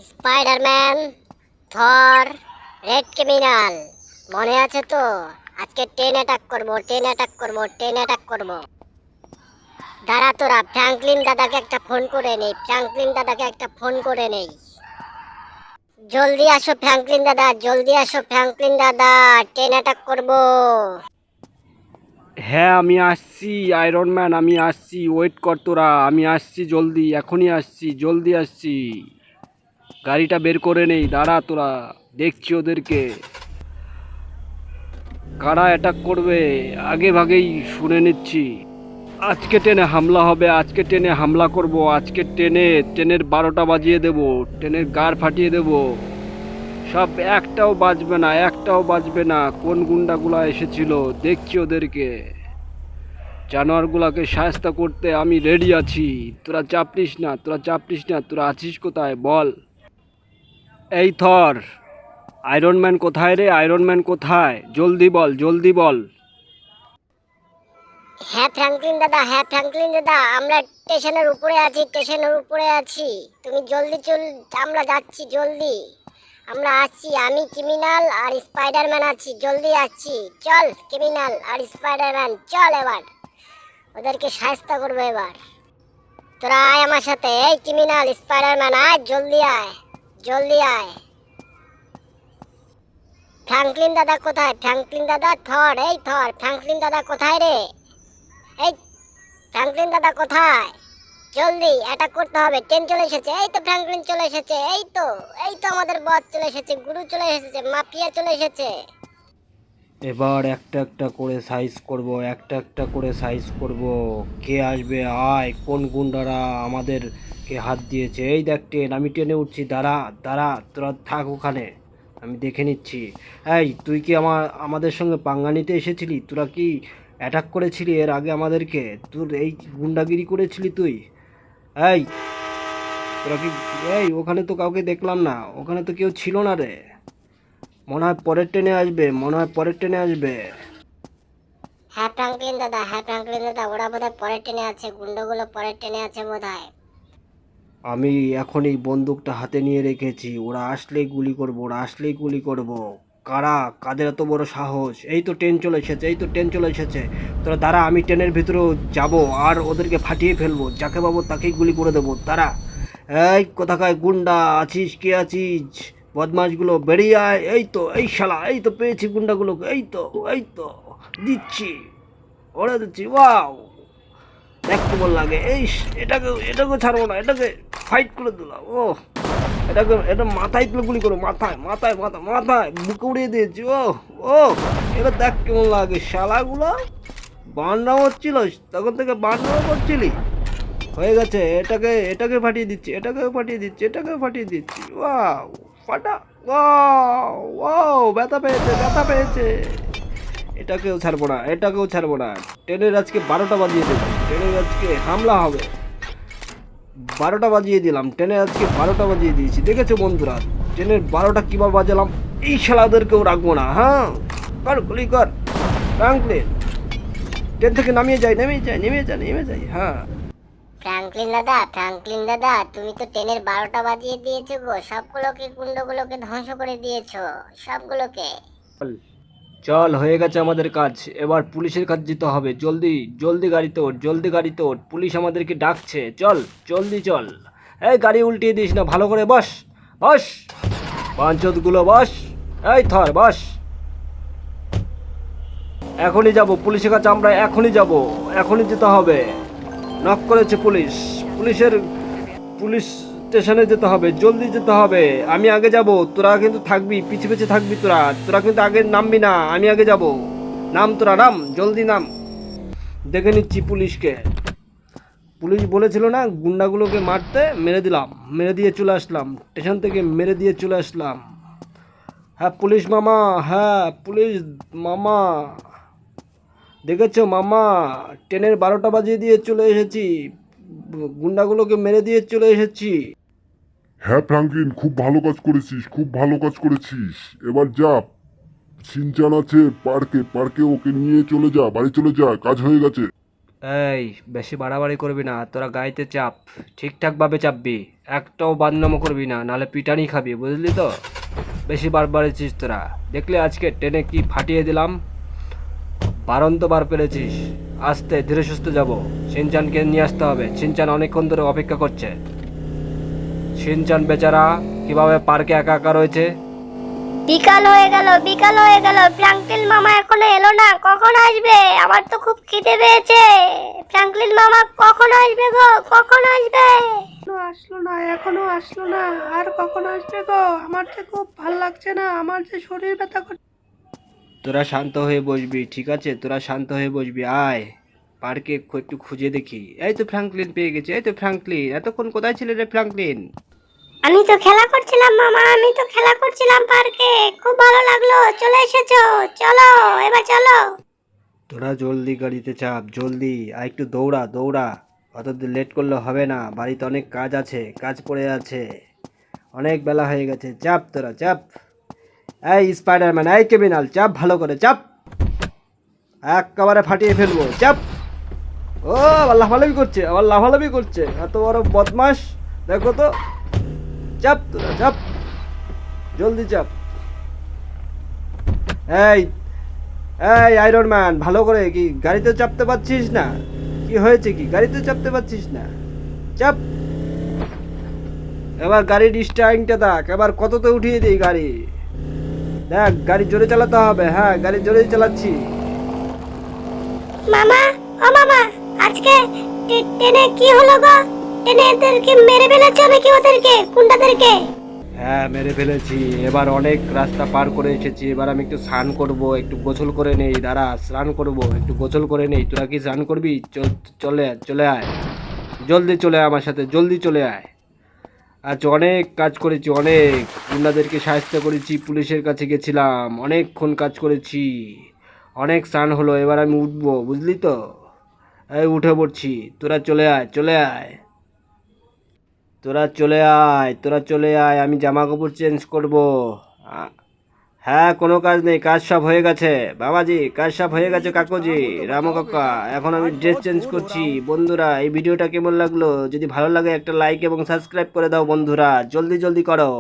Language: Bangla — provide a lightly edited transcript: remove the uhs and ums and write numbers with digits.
স্পাইডারম্যান, থর, রেড ক্রিমিনাল মনে আছে তো? আজকে ট্রেন অ্যাটাক করব। দাঁড়া তোরা, ফ্র্যাঙ্কলিন দাদাকে একটা ফোন করে নেই। জলদি আসো ফ্র্যাঙ্কলিন দাদা, ট্রেন অ্যাটাক করব। হ্যাঁ, আমি আসছি আয়রন ম্যান, আমি আসছি। ওয়েট কর তোরা, আমি আসছি, জলদি এখনই আসছি, জলদি আসছি। গাড়িটা বের করে নেই, দাঁড়া তোরা, দেখছি ওদেরকে কারা অ্যাটাক করবে আগে ভাগেই শুনে নিচ্ছি। আজকে ট্রেনে হামলা হবে, আজকে ট্রেনে হামলা করব, আজকে ট্রেনের 12টা বাজিয়ে দেব, ট্রেনের গাড় ফাটিয়ে দেব। সব একটাও বাজবে না। কোন গুন্ডাগুলা এসেছিল দেখছি ওদেরকে। জানোয়ারগুলাকে শায়েস্ত করতে আমি রেডি আছি। তোরা চাপ নিস না, তোরা আছিস কোথায় বল? এই থর, আয়রন ম্যান কোথায় রে? আয়রন ম্যান কোথায়? জলদি বল। হ্যাঁ ফ্র্যাঙ্কলিন দাদা, আমরা স্টেশনের উপরে আছি। তুমি জলদি চল, আমরা যাচ্ছি জলদি। আমরা আসছি, আমি ক্রিমিনাল আর স্পাইডারম্যান আছি, জলদি আসছি। চল ক্রিমিনাল আর স্পাইডারম্যান, চল এবার ওদেরকে শায়েস্তা করবো এবার। তোরা আয় আমার সাথে, এই ক্রিমিনাল স্পাইডারম্যান আয়, জলদি আয়। ফ্র্যাঙ্কলিন দাদা কোথায়? ফ্র্যাঙ্কলিন দাদা, থর, ফ্র্যাঙ্কলিন দাদা কোথায় রে? এই ফ্র্যাঙ্কলিন দাদা কোথায়? জলদি অ্যাটাক করতে হবে, ট্রেন চলে এসেছে। এই তো ফ্র্যাঙ্কলিন চলে এসেছে, এই তো আমাদের বস চলে এসেছে, গুরু চলে এসেছে, মাফিয়া চলে এসেছে। এবার একটা করে সাইজ করব। কে আসবে? আয়, কোন গুন্ডারা আমাদেরকে হাত দিয়েছে? এই দেখ ট্রেন, আমি ট্রেনে উঠছি, দাঁড়া তোরা থাক ওখানে, আমি দেখে নিচ্ছি। এই তুই কি আমাদের সঙ্গে পাঙ্গা নিতে এসেছিলি? তোরা কি অ্যাটাক করেছিলি এর আগে আমাদেরকে? তোর এই গুন্ডাগিরি করেছিলি তুই? এই তোরা কি, এই ওখানে তো কাউকে দেখলাম না, ওখানে তো কেউ ছিল না রে। মনে হয় পরের ট্রেনে আসবে। হ্যাঁ ফ্র্যাঙ্কলিন দাদা, ওরা বোধহয় পরের ট্রেনে আছে, গুন্ডাগুলো পরের ট্রেনে আছে বোধহয়। আমি এখন এই বন্দুকটা হাতে নিয়ে রেখেছি, ওরা আসলেই গুলি করব। কাদের এত বড় সাহস? এই তো ট্রেন চলে এসেছে। তোরা দাঁড়া, আমি ট্রেনের ভিতরেও যাব আর ওদেরকে ফাটিয়ে ফেলবো, যাকে পাবো তাকেই গুলি করে দেবো। দাঁড়া, এই কোথাকায় গুন্ডা আছিস? কে আছিস? বদমাশগুলো বেরিয়ে আয়। এই শালা, এই তো পেয়েছি গুন্ডাগুলোকে, এই তো দিচ্ছি, ওরা দিচ্ছি। ওয়াও, দেখ কেমন লাগে। এটাকে ছাড়বো না, এটাকে ফাইট করে দিলাম। এটা মাথায় তুলে গুলি করো, মাথায় বুকে উড়িয়ে দিয়েছি। ও এটা দেখ কেমন লাগে। শালাগুলো বান্নাও হচ্ছিল, তখন থেকে বান্নাও করছিলি। হয়ে গেছে, এটাকে ফাটিয়ে দিচ্ছি। ওয়াও, ফাটা। ওয়াও, ব্যথা পেয়েছে। এটাকেও ছাড়বো না। ট্রেনের আজকে 12টা বাজিয়ে দেবো, ট্রেনের আজকে হামলা হবে। 12টা বাজিয়ে দিলাম, ট্রেনের আজকে 12টা বাজিয়ে দিয়েছি। দেখেছো বন্ধুরা, ট্রেনের 12টা কীভাবে বাজালাম? এই শালাদেরকেও রাখবো না। হ্যাঁ, গুলি কর ফ্র্যাঙ্কলিন। ট্রেন থেকে নেমে যাই। হ্যাঁ, ফ্র্যাঙ্কলিন দাদা, তুমি তো ট্রেনের 12টা বাজিয়ে দিয়েছো গো, গুন্ডগুলোকে ধ্বংস করে দিয়েছো, সবগুলোকে। চল চল, হয়ে গেছে আমাদের কাজ। এবার পুলিশের কাছে যেতে হবে। জলদি গাড়ি তোর, পুলিশ আমাদেরকে ডাকছে। চল। এই গাড়ি উল্টিয়ে দিস না, ভালো করে বস বাঞ্চতগুলো, বস। এই থর, বস। এখনই যাব পুলিশের কাছে, আমরা এখনই যেতে হবে। নক করেছে পুলিশ স্টেশনে যেতে হবে, জলদি যেতে হবে। আমি আগে যাব, তোরা কিন্তু থাকবি, পিছে থাকবি। তোরা কিন্তু আগে নামবি না, আমি আগে যাব। নাম, জলদি নাম। দেখে নিচ্ছি পুলিশকে। পুলিশ বলেছিল না গুন্ডাগুলোকে মারতে, মেরে দিয়ে চলে আসলাম স্টেশন থেকে, হ্যাঁ পুলিশ মামা, দেখেছো মামা, ট্রেনের 12টা বাজিয়ে দিয়ে চলে এসেছি, গুন্ডাগুলোকে মেরে দিয়ে চলে এসেছি। হ্যাঁ ফ্রাঙ্কলিন, খুব ভালো কাজ করেছিস। এবার যা, সিনচান আছে পার্কে ওকে নিয়ে চলে যা, বাড়ি চলে যা, কাজ হয়ে গেছে। এই বেশি বাড়াবাড়ি করবি না, তোরা গাড়িতে চাপ, ঠিকঠাকভাবে চাপবি, একটাও বাদনামো করবি না, নাহলে পিটানি খাবি, বুঝলি তো? বেশি বার বাড়েছিস তোরা, দেখলে আজকে ট্রেনে কি ফাটিয়ে দিলাম। বারন্ত বার পেরেছিস, আস্তে ধীরে সুস্থে যাবো। সিনচানকে নিয়ে আসতে হবে, সিনচান অনেকক্ষণ ধরে অপেক্ষা করছে। সিনচান বেচারা কিভাবে পার্কে একা একা রয়েছে। বিকাল হয়ে গেল, বিকাল হয়ে গেল, ফ্র্যাঙ্কলিন মামা এখনো এলো না, কখন আসবে? আমার তো খুব খিদে পেয়েছে। ফ্র্যাঙ্কলিন মামা কখন আসবে গো, কখন আসবে? এখনো আসলো না, আর কখন আসবে গো? আমার যে খুব ভাল লাগছে না, আমার যে শরীর ব্যথা করছে। তোরা শান্ত হয়ে বসবি, ঠিক আছে? তোরা শান্ত হয়ে বসবি, আয় পার্কে একটু খুঁজে দেখি। এই তো ফ্র্যাঙ্কলিন পেয়ে গেছে, এই তো ফ্র্যাঙ্কলিন। এতক্ষণ কোথায় ছিলে রে ফ্র্যাঙ্কলিন? আমি তো খেলা করছিলাম মামা, আমি তো খেলা করছিলাম পার্কে, খুব ভালো লাগলো। চলে এসেছো, চলো এবার চলো। তোরা জলদি গাড়িতে চাপ, জলদি। আর একটু দৌড়া দৌড়া, অত লেট করলে হবে না, বাড়িতে অনেক কাজ আছে, কাজ পড়ে আছে, অনেক বেলা হয়ে গেছে। চাপ তোরা চাপ। এই স্পাইডারম্যান, এই ক্রিমিনাল, চাপ ভালো করে চাপ, একেবারে ফাটিয়ে ফেলবো, চাপ। ও আবার লাফালাফি করছে, আবার লাফালাফি করছে, এত বড় বদমাস, দেখো তো। চাপ তোরা চাপ, জলদি চাপ। এই এই আয়রন ম্যান, ভালো করে কি গাড়িতে চাপতে পারছিস না? কি হয়েছে, কি গাড়িতে চাপতে পারছিস না? চাপ। এবার গাড়ির স্টারিংটা দেখ, এবার কততে উঠিয়ে দিই গাড়ি, দেখ। গাড়ি জোরে চালাতে হবে, হ্যাঁ গাড়ি জোরেই চালাচ্ছি। মামা, ও মামা, আজকে ট্রেনে কি হলো গো? ট্রেনে এদেরকে মেরে ফেলেছো নাকি? ওদেরকে, কোনটাদেরকে? হ্যাঁ মেরে ফেলেছি, এবার অনেক রাস্তা পার করে এসেছি, এবার আমি একটু স্নান করব, একটু গোসল করে নেই। দাঁড়া, স্নান করব, একটু গোসল করে নেই। তোরা কি স্নান করবি? চলে চলে আয়, জলদি চলে আয় আমার সাথে, জলদি চলে আয়। আজ অনেক কাজ করেছি, অনেক গুন্ডাদেরকে সাহায্য করেছি, পুলিশের কাছে গেছিলাম, অনেকক্ষণ কাজ করেছি, অনেক স্নান হলো, এবার আমি উঠবো, বুঝলি তো? এই উঠে পড়ছি, তোরা চলে আয়, চলে আয়, তোরা চলে আয়, তোরা চলে আয়, আমি জামা কাপড় চেঞ্জ করবো। আ- হ্যাঁ কোনো কাজ নেই, কাজ সব হয়ে গেছে বাবাজি, কাজ সব হয়ে গেছে কাকুজি, রামু কাকা। এখন আমি ড্রেস চেঞ্জ করছি। বন্ধুরা, এই ভিডিওটা কেমন লাগলো? যদি ভালো লাগে একটা লাইক এবং সাবস্ক্রাইব করে দাও বন্ধুরা, জলদি জলদি করো।